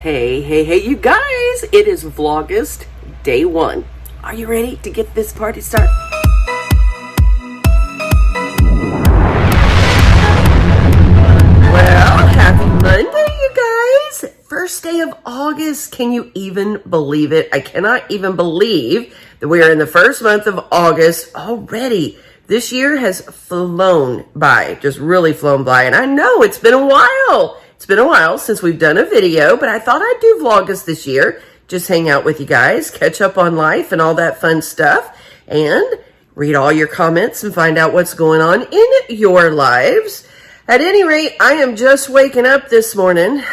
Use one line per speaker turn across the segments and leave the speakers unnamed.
Hey, you guys! It is Vlogust day 1. Are you ready to get this party started? Well, happy Monday, you guys! First day of August. Can you even believe it? I cannot even believe that we are in the first month of August already. This year has flown by, just really flown by. And I know it's been a while. It's been a while since we've done a video, but I thought I'd do Vlogust this year. Just hang out with you guys, catch up on life and all that fun stuff, and read all your comments and find out what's going on in your lives. At any rate, I am just waking up this morning.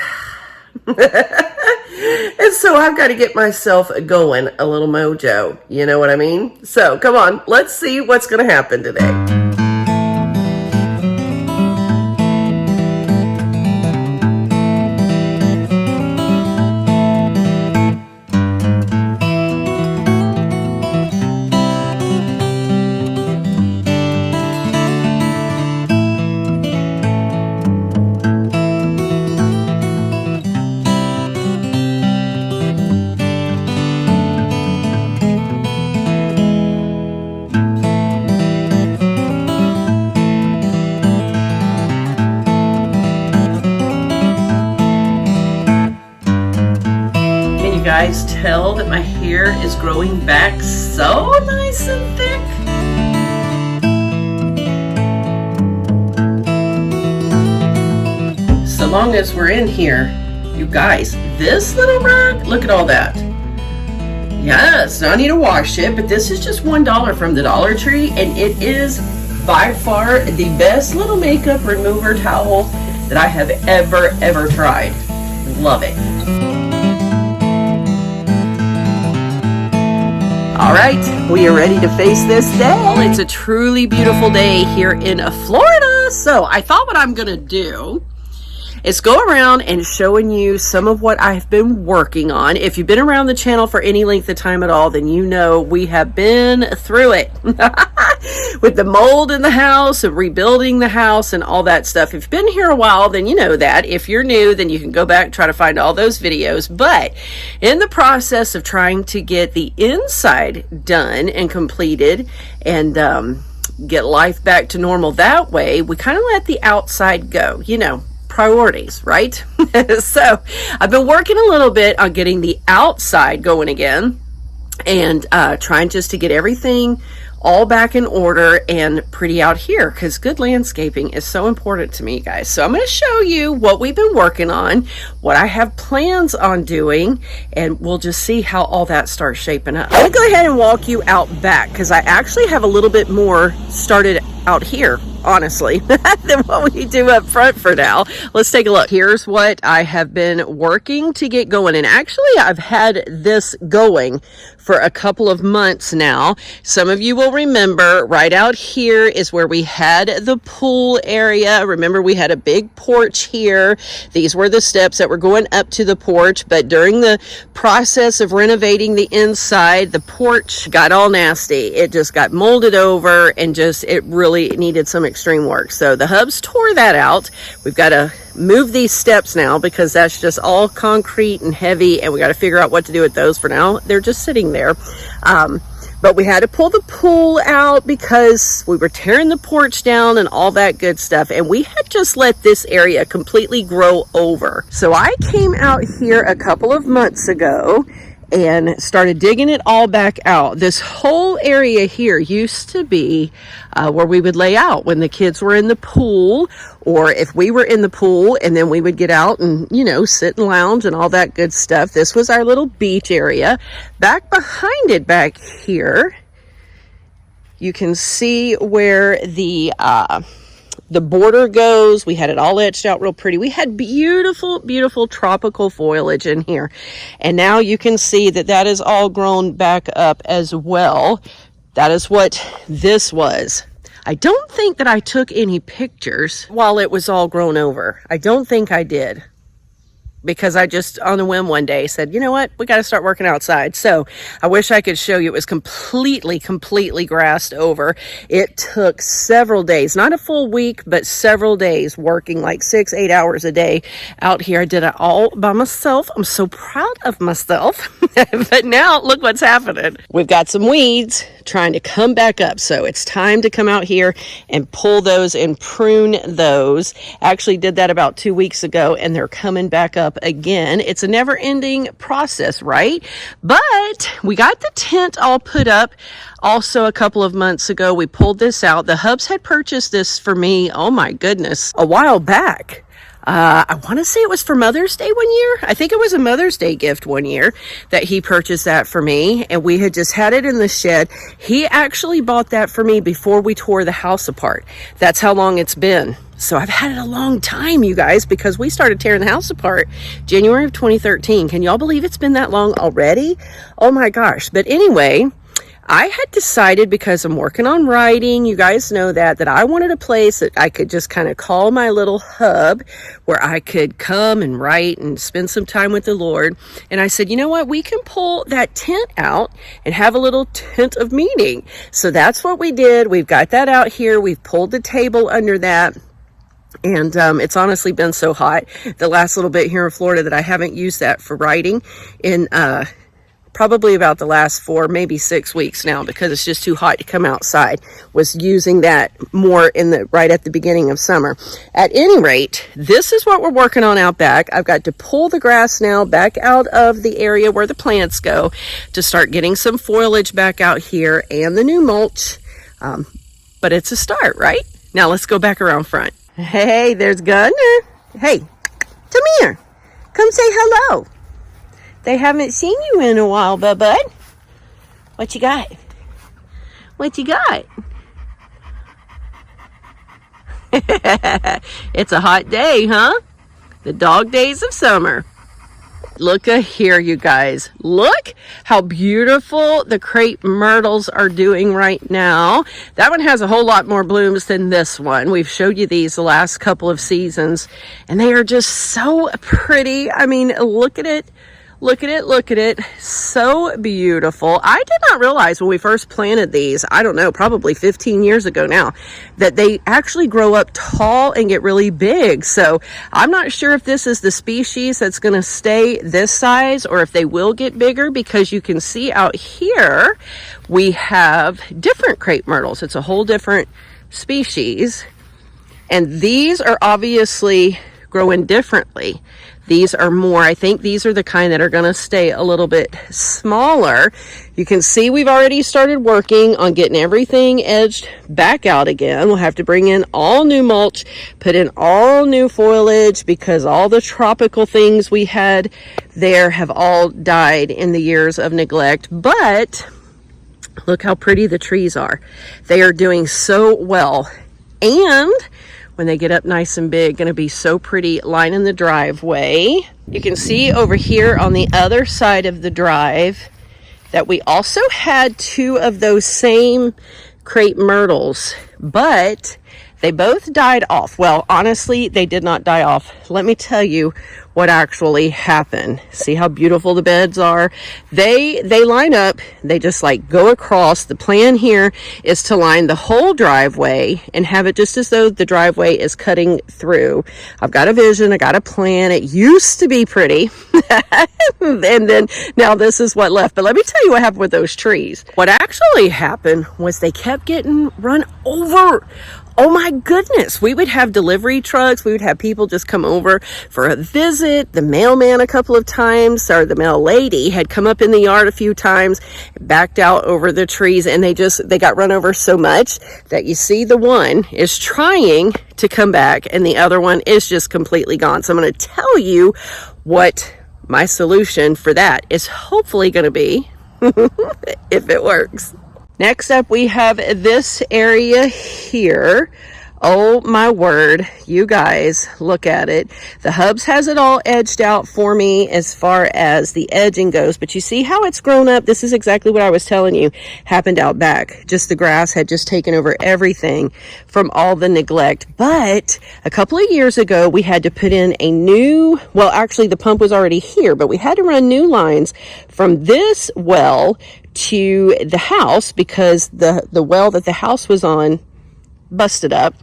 And so I've got to get myself going, a little mojo. You know what I mean? So come on, let's see what's going to happen today. Guys, tell that my hair is growing back so nice and thick. So long as we're in here, you guys, this little rag, look at all that. Yes, now I need to wash it, but this is just $1 from the Dollar Tree, and it is by far the best little makeup remover towel that I have ever tried. Love it. All right, we are ready to face this day. Well, it's a truly beautiful day here in Florida. So I thought what I'm gonna do is go around and showing you some of what I've been working on. If you've been around the channel for any length of time at all, then you know we have been through it. With the mold in the house and rebuilding the house and all that stuff. If you've been here a while, then you know that. If you're new, then you can go back and try to find all those videos. But in the process of trying to get the inside done and completed and get life back to normal that way, we kind of let the outside go, you know. Priorities, right? So I've been working a little bit on getting the outside going again and trying just to get everything all back in order and pretty out here, because good landscaping is so important to me, guys. So I'm going to show you what we've been working on, what I have plans on doing, and we'll just see how all that starts shaping up. I'm going to go ahead and walk you out back, because I actually have a little bit more started out here, honestly, than what we do up front for now. Let's take a look. Here's what I have been working to get going. And actually, I've had this going for a couple of months now. Some of you will remember right out here is where we had the pool area. Remember, we had a big porch here. These were the steps that were going up to the porch. But during the process of renovating the inside, the porch got all nasty. It just got molded over and it really needed some extreme work. So the hubs tore that out. We've got to move these steps now because that's just all concrete and heavy, and we got to figure out what to do with those. For now, they're just sitting there. But we had to pull the pool out because we were tearing the porch down and all that good stuff, and we had just let this area completely grow over. So I came out here a couple of months ago and started digging it all back out. This whole area here used to be where we would lay out when the kids were in the pool, or if we were in the pool, and then we would get out and, you know, sit and lounge and all that good stuff. This was our little beach area. Back behind it, back here, you can see where the border goes. We had it all etched out real pretty. We had beautiful tropical foliage in here. And now you can see that that is all grown back up as well. That is what this was. I don't think that I took any pictures while it was all grown over. I don't think I did. because I just on a whim one day said, you know what, we got to start working outside. So I wish I could show you. It was completely grassed over. It took several days, not a full week, but several days working like 6-8 hours a day out here. I did it all by myself. I'm so proud of myself. But now look what's happening. We've got some weeds trying to come back up. So it's time to come out here and pull those and prune those. Actually did that about 2 weeks ago, and they're coming back up again. It's a never-ending process, right? But we got the tent all put up also a couple of months ago. We pulled this out. The Hubs had purchased this for me, oh my goodness, a while back. I want to say it was for Mother's Day one year. I think it was a Mother's Day gift one year that he purchased that for me, and we had just had it in the shed. He actually bought that for me before we tore the house apart. That's how long it's been. So I've had it a long time, you guys, because we started tearing the house apart January of 2013. Can y'all believe it's been that long already? Oh my gosh. But anyway, I had decided, because I'm working on writing, you guys know that I wanted a place that I could just kind of call my little hub where I could come and write and spend some time with the Lord. And I said, you know what, we can pull that tent out and have a little tent of meeting. So that's what we did. We've got that out here. We've pulled the table under that. And it's honestly been so hot the last little bit here in Florida that I haven't used that for writing in probably about the last 4, maybe 6 weeks now, because it's just too hot to come outside. Was using that more right at the beginning of summer. At any rate, this is what we're working on out back. I've got to pull the grass now back out of the area where the plants go to start getting some foliage back out here and the new mulch. But it's a start, right? Now let's go back around front. Hey, there's Gunner. Hey, come here. Come say hello. They haven't seen you in a while, bud. What you got? What you got? It's a hot day, huh? The dog days of summer. Look here, you guys. Look how beautiful the crepe myrtles are doing right now. That one has a whole lot more blooms than this one. We've showed you these the last couple of seasons, and they are just so pretty. I mean, look at it. Look at it, look at it. So beautiful. I did not realize when we first planted these, I don't know, probably 15 years ago now, that they actually grow up tall and get really big. So I'm not sure if this is the species that's going to stay this size or if they will get bigger, because you can see out here we have different crepe myrtles. It's a whole different species. And these are obviously growing differently. These are more, I think these are the kind that are going to stay a little bit smaller. You can see we've already started working on getting everything edged back out again. We'll have to bring in all new mulch, put in all new foliage, because all the tropical things we had there have all died in the years of neglect. But look how pretty the trees are. They are doing so well. And when they get up nice and big, going to be so pretty lining the driveway. You can see over here on the other side of the drive that we also had 2 of those same crepe myrtles, but they both died off. Well, honestly, they did not die off. Let me tell you what actually happened. See how beautiful the beds are? They line up. They just like go across. The plan here is to line the whole driveway and have it just as though the driveway is cutting through. I've got a vision. I got a plan. It used to be pretty. And then now this is what left. But let me tell you what happened with those trees. What actually happened was they kept getting run over. Oh my goodness. We would have delivery trucks. We would have people just come over for a visit. The mailman a couple of times, or the mail lady had come up in the yard a few times, backed out over the trees, and they got run over so much that you see the one is trying to come back and the other one is just completely gone. So I'm going to tell you what my solution for that is hopefully going to be if it works. Next up, we have this area here. Oh my word, you guys, look at it. The Hubs has it all edged out for me as far as the edging goes, but you see how it's grown up? This is exactly what I was telling you happened out back. Just the grass had just taken over everything from all the neglect. But a couple of years ago, we had to put in a new, well, actually the pump was already here, but we had to run new lines from this well to the house because the well that the house was on busted up.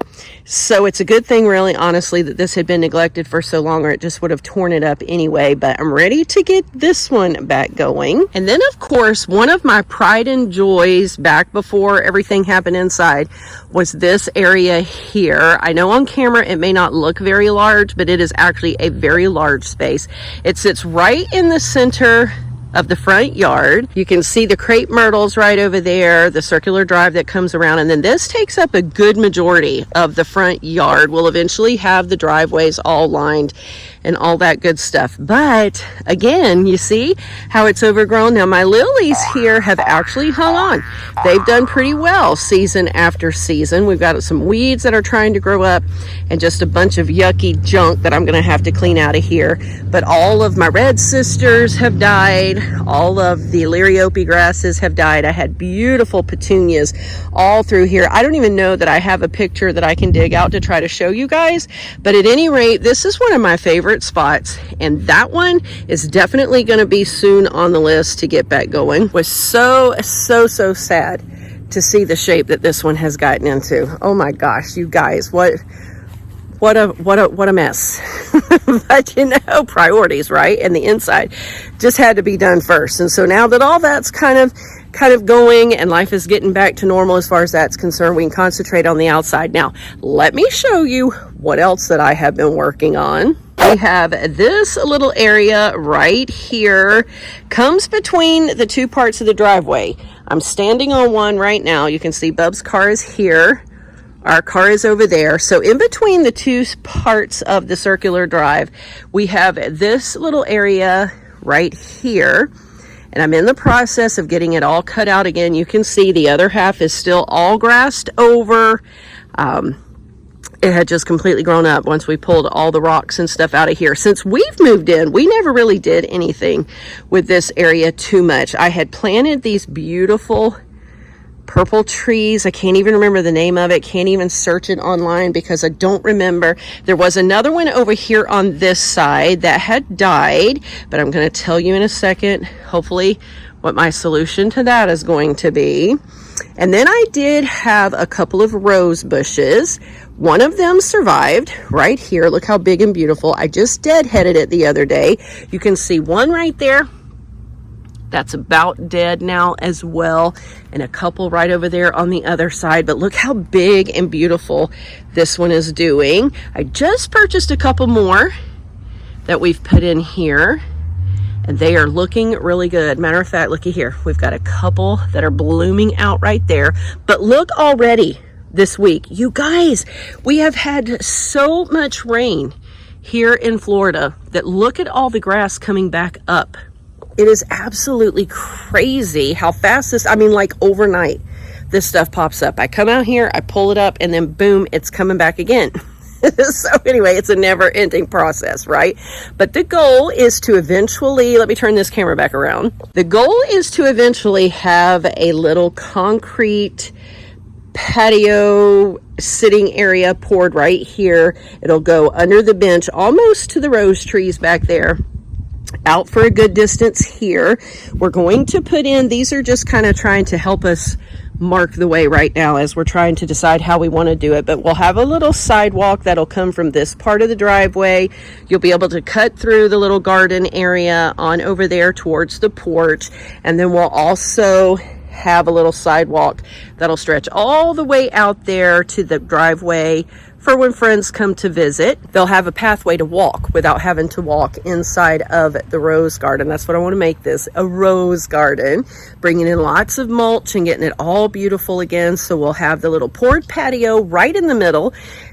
So it's a good thing, really, honestly, that this had been neglected for so long, or it just would have torn it up anyway. But I'm ready to get this one back going. And then, of course, one of my pride and joys back before everything happened inside was this area here. I know on camera it may not look very large, but it is actually a very large space. It sits right in the center of the front yard. You can see the crepe myrtles right over there, the circular drive that comes around, and then this takes up a good majority of the front yard. We'll eventually have the driveways all lined and all that good stuff. But again, you see how it's overgrown. Now my lilies here have actually hung on. They've done pretty well season after season. We've got some weeds that are trying to grow up and just a bunch of yucky junk that I'm gonna have to clean out of here. But all of my red sisters have died. All of the liriope grasses have died. I had beautiful petunias all through here. I don't even know that I have a picture that I can dig out to try to show you guys. But at any rate, this is one of my favorite spots, and that one is definitely going to be soon on the list to get back going. Was so sad to see the shape that this one has gotten into. Oh my gosh, you guys, what a mess. But you know, priorities, right? And the inside just had to be done first. And so now that all that's kind of going and life is getting back to normal as far as that's concerned, we can concentrate on the outside. Now, let me show you what else that I have been working on. We have this little area right here, comes between the two parts of the driveway. I'm standing on one right now. You can see Bub's car is here. Our car is over there. So in between the two parts of the circular drive, we have this little area right here. And I'm in the process of getting it all cut out again. You can see the other half is still all grassed over. It had just completely grown up once we pulled all the rocks and stuff out of here. Since we've moved in, we never really did anything with this area too much. I had planted these beautiful purple trees. I can't even remember the name of it. Can't even search it online because I don't remember. There was another one over here on this side that had died, but I'm going to tell you in a second, hopefully, what my solution to that is going to be. And then I did have a couple of rose bushes. One of them survived right here. Look how big and beautiful. I just deadheaded it the other day. You can see one right there. That's about dead now as well. And a couple right over there on the other side. But look how big and beautiful this one is doing. I just purchased a couple more that we've put in here. And they are looking really good. Matter of fact, looky here. We've got a couple that are blooming out right there. But look already this week. You guys, we have had so much rain here in Florida that look at all the grass coming back up. It is absolutely crazy how fast this, I mean, like overnight, this stuff pops up. I come out here, I pull it up, and then boom, it's coming back again. So anyway, it's a never-ending process, right? But the goal is to eventually, let me turn this camera back around. The goal is to eventually have a little concrete patio sitting area poured right here. It'll go under the bench, almost to the rose trees back there. Out for a good distance here. We're going to put in, these are just kind of trying to help us mark the way right now as we're trying to decide how we want to do it. But we'll have a little sidewalk that'll come from this part of the driveway. You'll be able to cut through the little garden area on over there towards the porch. And then we'll also have a little sidewalk that'll stretch all the way out there to the driveway for when friends come to visit. They'll have a pathway to walk without having to walk inside of the rose garden. That's what I want to make this, a rose garden. Bringing in lots of mulch and getting it all beautiful again. So we'll have the little poured patio right in the middle.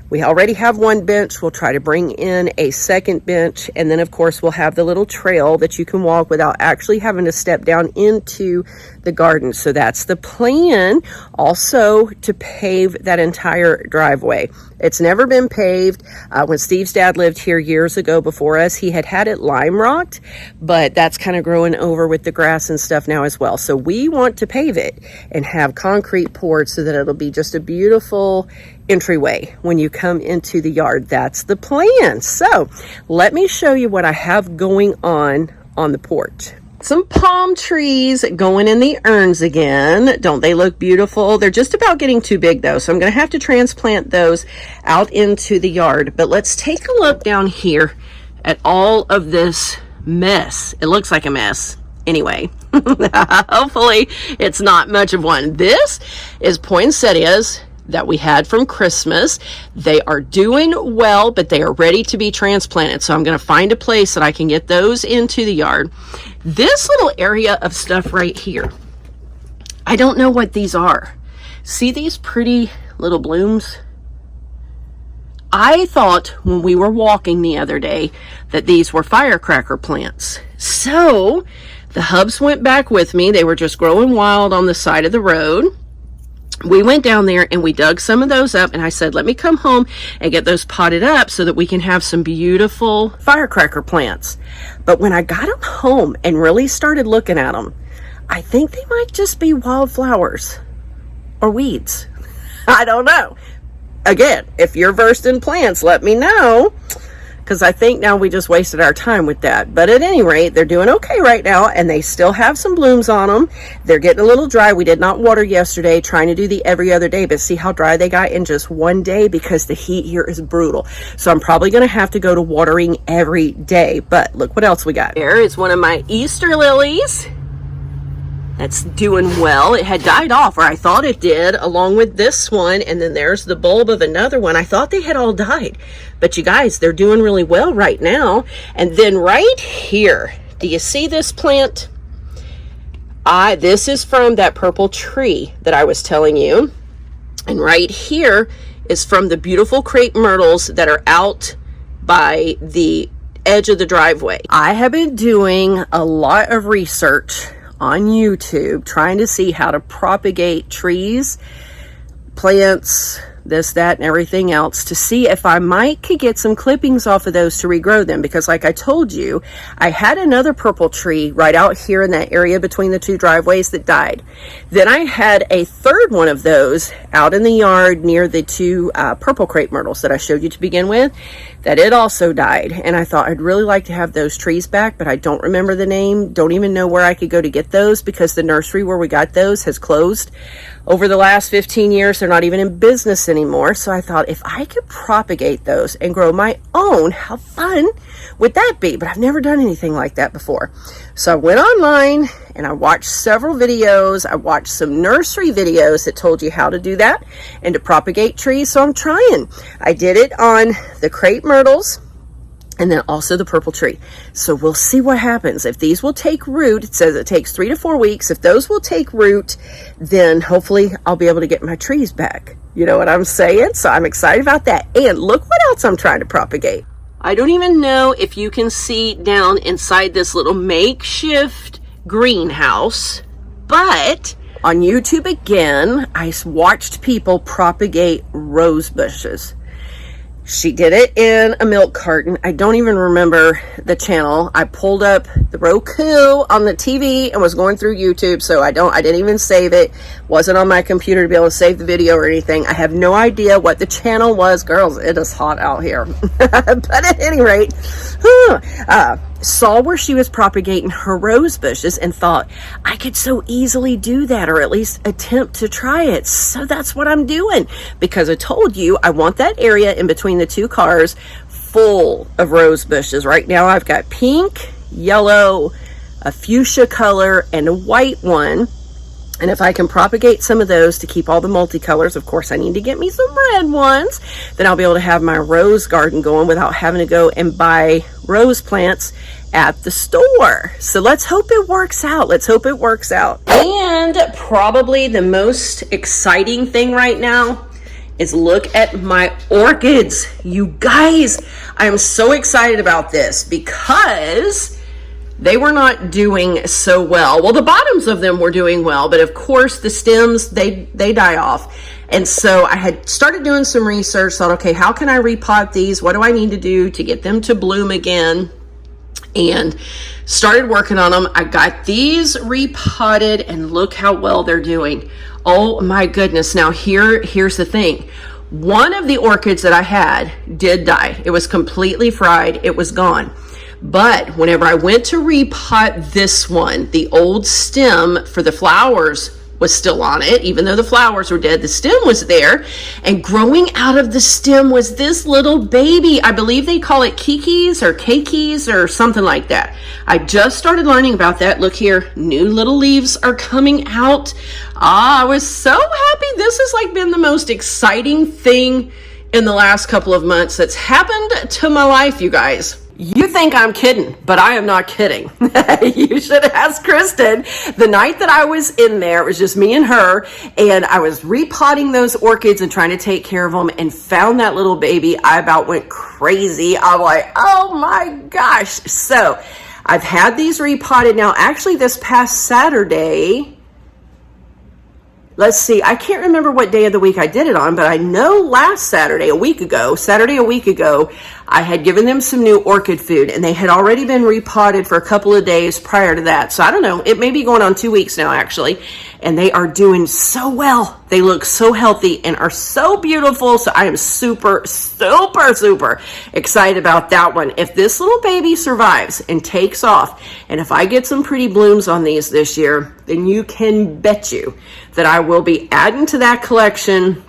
We already have one bench. We'll try to bring in a second bench. And then of course we'll have the little trail that you can walk without actually having to step down into the garden. So that's the plan. Also to pave that entire driveway. It's never been paved. When Steve's dad lived here years ago before us, he had it lime rocked, but that's kind of growing over with the grass and stuff now as well. So we want to pave it and have concrete poured so that it'll be just a beautiful entryway when you come into the yard. That's the plan. So let me show you what I have going on the porch. Some palm trees going in the urns again. Don't they look beautiful? They're just about getting too big though, so I'm going to have to transplant those out into the yard. But let's take a look down here at all of this mess. It looks like a mess. Anyway, hopefully it's not much of one. This is poinsettias that we had from Christmas. They are doing well, but they are ready to be transplanted. So I'm going to find a place that I can get those into the yard. This little area of stuff right here, I don't know what these are. See these pretty little blooms? I thought when we were walking the other day that these were firecracker plants. So the hubs went back with me. They were just growing wild on the side of the road. We went down there and we dug some of those up, and I said, let me come home and get those potted up so that we can have some beautiful firecracker plants. But when I got them home and really started looking at them, I think they might just be wildflowers or weeds. I don't know. Again, if you're versed in plants, let me know, because I think now we just wasted our time with that. But at any rate, they're doing okay right now, and they still have some blooms on them. They're getting a little dry. We did not water yesterday, trying to do the every other day, but see how dry they got in just one day because the heat here is brutal. So I'm probably going to have to go to watering every day. But look what else we got. Here is one of my Easter lilies. That's doing well. It had died off, or I thought it did, along with this one. And then there's the bulb of another one. I thought they had all died. But you guys, they're doing really well right now. And then right here, do you see this plant? This is from that purple tree that I was telling you. And right here is from the beautiful crepe myrtles that are out by the edge of the driveway. I have been doing a lot of research on YouTube trying to see how to propagate trees, plants, this, that, and everything else, to see if I could get some clippings off of those to regrow them. Because like I told you, I had another purple tree right out here in that area between the two driveways that died. Then I had a third one of those out in the yard near the two purple crepe myrtles that I showed you to begin with, that it also died. And I thought I'd really like to have those trees back, but I don't remember the name. Don't even know where I could go to get those, because the nursery where we got those has closed. Over the last 15 years, they're not even in business anymore. So I thought if I could propagate those and grow my own, how fun would that be? But I've never done anything like that before. So I went online and I watched several videos. I watched some nursery videos that told you how to do that and to propagate trees. So I'm trying. I did it on the crepe myrtles and then also the purple tree. So we'll see what happens. If these will take root, it says it takes 3 to 4 weeks. If those will take root, then hopefully I'll be able to get my trees back. You know what I'm saying? So I'm excited about that. And look what else I'm trying to propagate. I don't even know if you can see down inside this little makeshift greenhouse, but on YouTube again, I watched people propagate rose bushes. She did it in a milk carton. I don't even remember the channel. I pulled up the Roku on the TV and was going through YouTube, so I didn't even save it. Wasn't on my computer to be able to save the video or anything. I have no idea what the channel was. Girls, it is hot out here. But at any rate, saw where she was propagating her rose bushes and thought, I could so easily do that, or at least attempt to try it. So that's what I'm doing, because I told you I want that area in between the two cars full of rose bushes. Right now I've got pink, yellow, a fuchsia color, and a white one. And if I can propagate some of those to keep all the multicolors, of course I need to get me some red ones, then I'll be able to have my rose garden going without having to go and buy rose plants at the store. So let's hope it works out. Let's hope it works out. And probably the most exciting thing right now is look at my orchids. You guys, I am so excited about this because they were not doing so well. Well, the bottoms of them were doing well, but of course the stems, they die off. And so I had started doing some research, thought, okay, how can I repot these? What do I need to do to get them to bloom again? And started working on them. I got these repotted and look how well they're doing. Oh my goodness. Now here's the thing. One of the orchids that I had did die. It was completely fried. It was gone. But whenever I went to repot this one, the old stem for the flowers was still on it. Even though the flowers were dead, the stem was there. And growing out of the stem was this little baby. I believe they call it kikis or keikis or something like that. I just started learning about that. Look here, new little leaves are coming out. I was so happy. This has like been the most exciting thing in the last couple of months that's happened to my life, you guys. You think I'm kidding, but I am not kidding. You should ask Kristen. The night that I was in there, it was just me and her, and I was repotting those orchids and trying to take care of them and found that little baby. I about went crazy. I'm like, oh my gosh. So I've had these repotted now. Actually, this past Saturday, let's see, I can't remember what day of the week I did it on, but I know last Saturday, a week ago, I had given them some new orchid food, and they had already been repotted for a couple of days prior to that. So I don't know, it may be going on 2 weeks now, actually, and they are doing so well. They look so healthy and are so beautiful. So I am super, super, super excited about that one. If this little baby survives and takes off, and if I get some pretty blooms on these this year, then you can bet you that I will be adding to that collection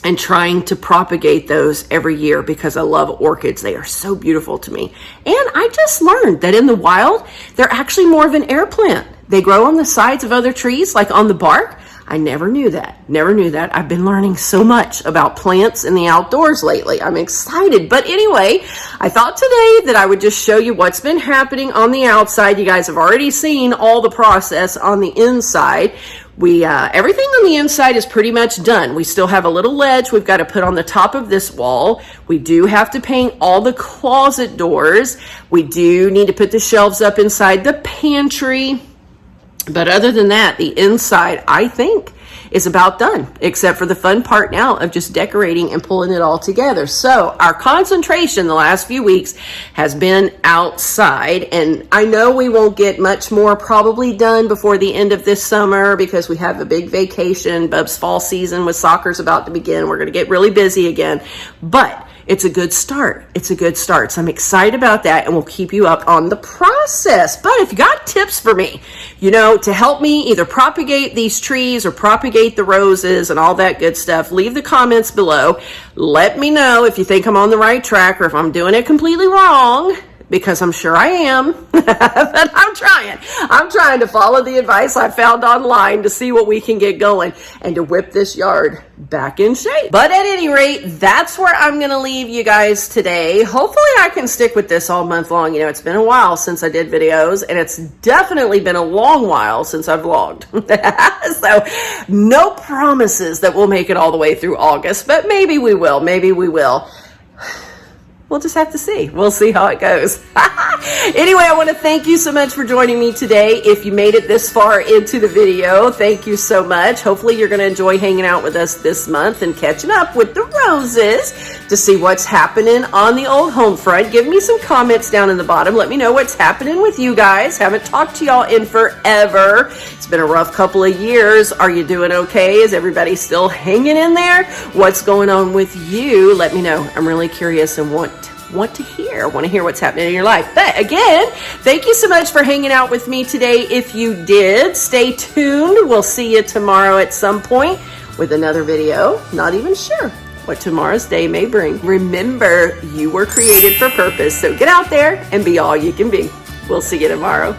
and trying to propagate those every year because I love orchids. They are so beautiful to me. And I just learned that in the wild, they're actually more of an air plant. They grow on the sides of other trees, like on the bark. I never knew that. Never knew that. I've been learning so much about plants in the outdoors lately. I'm excited. But anyway, I thought today that I would just show you what's been happening on the outside. You guys have already seen all the process on the inside. Everything on the inside is pretty much done. We still have a little ledge we've got to put on the top of this wall. We do have to paint all the closet doors. We do need to put the shelves up inside the pantry. But other than that, the inside, I think, is about done, except for the fun part now of just decorating and pulling it all together. So our concentration the last few weeks has been outside, and I know we won't get much more probably done before the end of this summer because we have a big vacation. Bub's fall season with soccer's about to begin. We're going to get really busy again, but it's a good start. It's a good start. So I'm excited about that, and we'll keep you up on the process. But if you got tips for me, to help me either propagate these trees or propagate the roses and all that good stuff, leave the comments below. Let me know if you think I'm on the right track or if I'm doing it completely wrong, because I'm sure I am. But I'm trying to follow the advice I found online to see what we can get going and to whip this yard back in shape. But at any rate, that's where I'm going to leave you guys today. Hopefully I can stick with this all month long. It's been a while since I did videos, and it's definitely been a long while since I've vlogged. So no promises that we'll make it all the way through August, but maybe we will. Maybe we will. We'll just have to see. We'll see how it goes. Anyway, I want to thank you so much for joining me today. If you made it this far into the video, thank you so much. Hopefully you're going to enjoy hanging out with us this month and catching up with the roses to see what's happening on the old home front. Give me some comments down in the bottom. Let me know what's happening with you guys. Haven't talked to y'all in forever. It's been a rough couple of years. Are you doing okay? Is everybody still hanging in there? What's going on with you? Let me know. I'm really curious and want to hear what's happening in your life. But again, thank you so much for hanging out with me today. If you did, stay tuned. We'll see you tomorrow at some point with another video. Not even sure what tomorrow's day may bring. Remember, you were created for purpose, so get out there and be all you can be. We'll see you tomorrow.